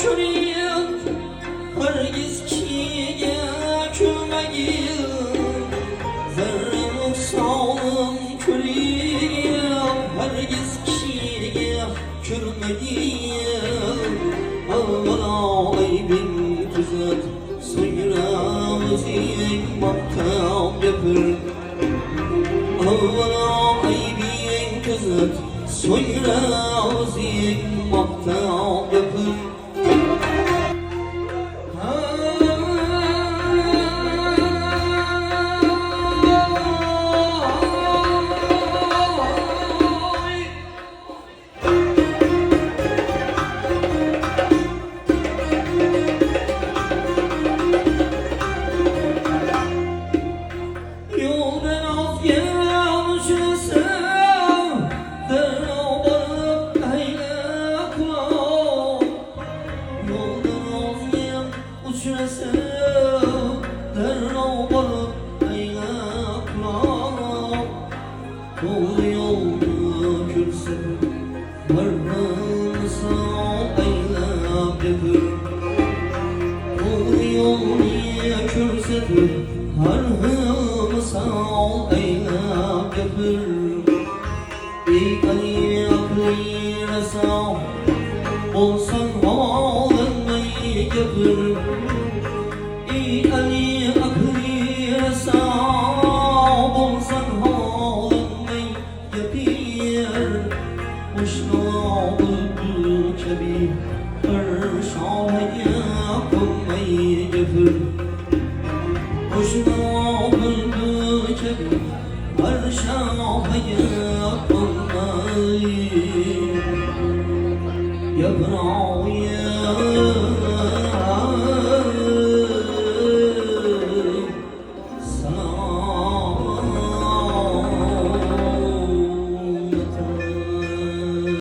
körüyüm Hergiz kiye külmegiyim Zerre noksanım körüyüm Hergiz kiye külmegiyim Avvala aybin tüzet Sonra müziğin maktam yapır Avvala aybin tüzet Sonra müziğin maktam yapır Doğru yolda kürsün Varlığını sağ eylem yapır Doğru yolda kürsün Varlığını sağ eylem yapır Ey Ali akli resa Olsan halınmayı yapır Ey Ali akli resa Olsan وشراب الكبير أرشاه يقوم يجفر وشراب الكبير أرشاه يقوم يبرع